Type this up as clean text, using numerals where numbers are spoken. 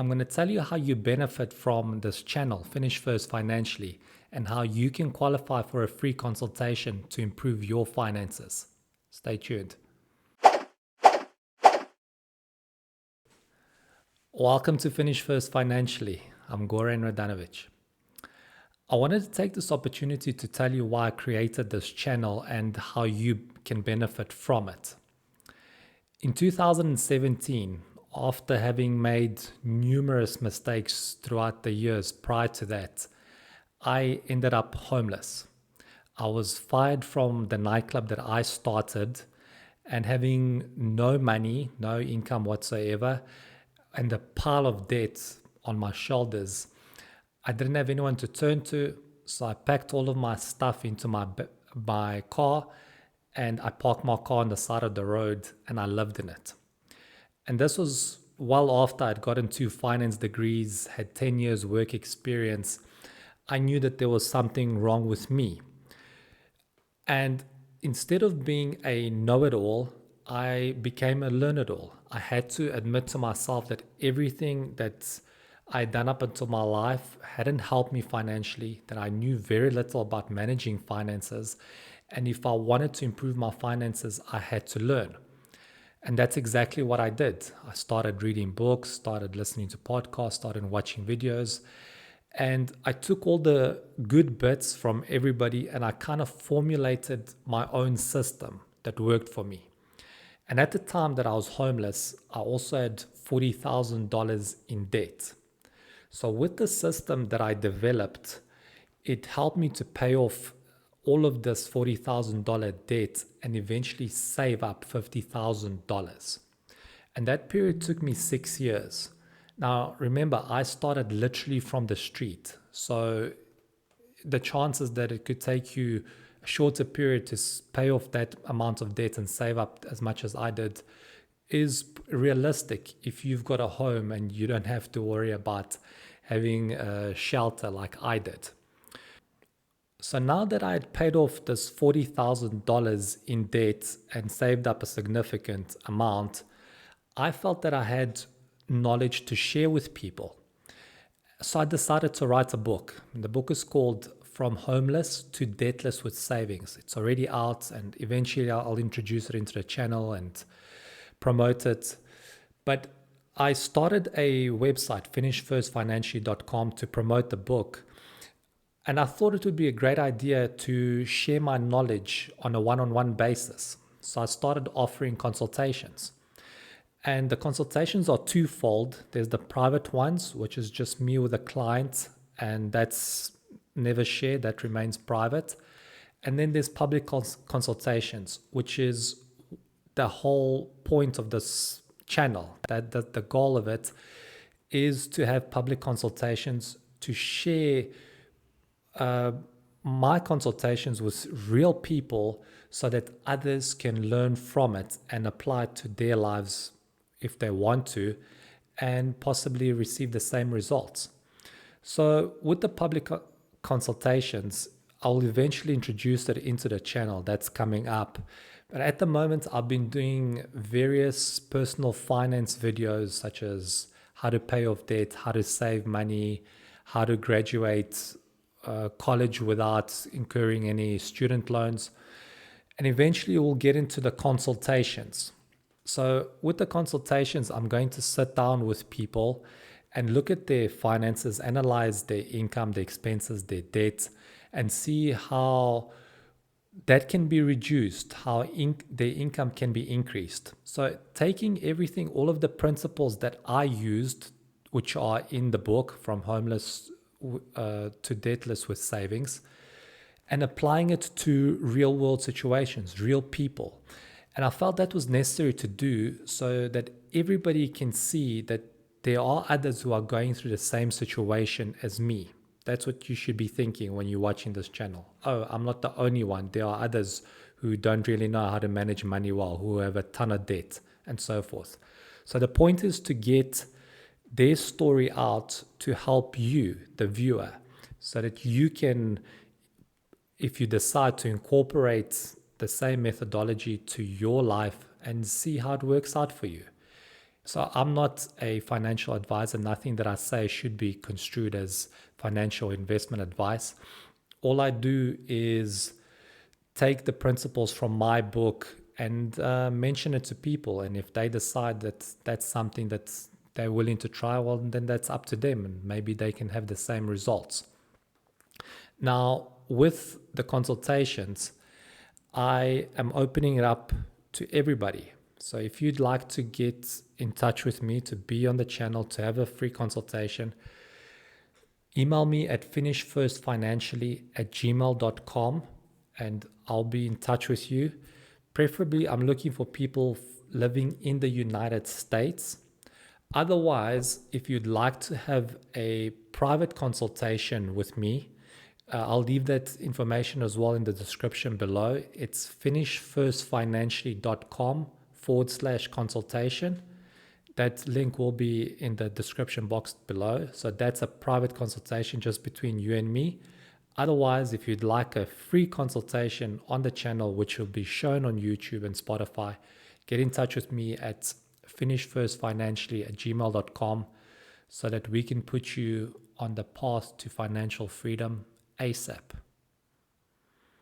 I'm going to tell you how you benefit from this channel, Finish First Financially, and how you can qualify for a free consultation to improve your finances. Stay tuned. Welcome to Finish First Financially. I'm Goran Radanovic. I wanted to take this opportunity to tell you why I created this channel and how you can benefit from it. In 2017, after having made numerous mistakes throughout the years prior to that, I ended up homeless. I was fired from the nightclub that I started and having no money, no income whatsoever, and a pile of debt on my shoulders. I didn't have anyone to turn to, so I packed all of my stuff into my car and I parked my car on the side of the road and I lived in it. And this was well after I'd gotten 2 finance degrees, had 10 years work experience. I knew that there was something wrong with me. And instead of being a know-it-all, I became a learn-it-all. I had to admit to myself that everything that I'd done up until my life hadn't helped me financially, that I knew very little about managing finances. And if I wanted to improve my finances, I had to learn. And that's exactly what I did. I started reading books, started listening to podcasts, started watching videos. And I took all the good bits from everybody and I kind of formulated my own system that worked for me. And at the time that I was homeless, I also had $40,000 in debt. So with the system that I developed, it helped me to pay off all of this $40,000 debt and eventually save up $50,000. And that period took me 6 years. Now, remember, I started literally from the street. So the chances that it could take you a shorter period to pay off that amount of debt and save up as much as I did is realistic if you've got a home and you don't have to worry about having a shelter like I did. So now that I had paid off this $40,000 in debt and saved up a significant amount, I felt that I had knowledge to share with people. So I decided to write a book. The book is called From Homeless to Debtless with Savings. It's already out and eventually I'll introduce it into the channel and promote it. But I started a website, finishfirstfinancially.com, to promote the book. And I thought it would be a great idea to share my knowledge on a one-on-one basis. So I started offering consultations. And the consultations are twofold. There's the private ones, which is just me with a client, and that's never shared, that remains private. And then there's public consultations, which is the whole point of this channel. That the goal of it is to have public consultations to share my consultations with real people so that others can learn from it and apply it to their lives if they want to, and possibly receive the same results. So with the public consultations, I'll eventually introduce it into the channel. That's coming up. But at the moment, I've been doing various personal finance videos, such as how to pay off debt, how to save money, how to graduate college without incurring any student loans. And eventually we'll get into the consultations. So with the consultations, I'm going to sit down with people and look at their finances, analyze their income, their expenses, their debt, and see how that can be reduced, how their income can be increased. So taking everything, all of the principles that I used, which are in the book, From Homeless to Debtless with Savings, and applying it to real world situations, real people. And I felt that was necessary to do so that everybody can see that there are others who are going through the same situation as me. That's what you should be thinking when you're watching this channel. Oh, I'm not the only one. There are others who don't really know how to manage money well, who have a ton of debt and so forth. So the point is to get their story out to help you, the viewer, so that you can, if you decide to incorporate the same methodology to your life and see how it works out for you. So I'm not a financial advisor. Nothing that I say should be construed as financial investment advice. All I do is take the principles from my book and mention it to people. And if they decide that that's something that they're willing to try, well, then that's up to them, and maybe they can have the same results. Now, with the consultations, I am opening it up to everybody. So if you'd like to get in touch with me, to be on the channel, to have a free consultation, email me at finishfirstfinancially@gmail.com and I'll be in touch with you. Preferably, I'm looking for people living in the United States. Otherwise, if you'd like to have a private consultation with me, I'll leave that information as well in the description below. It's finishfirstfinancially.com/consultation. That link will be in the description box below. So that's a private consultation just between you and me. Otherwise, if you'd like a free consultation on the channel, which will be shown on YouTube and Spotify, get in touch with me at finishfirstfinancially@gmail.com so that we can put you on the path to financial freedom ASAP.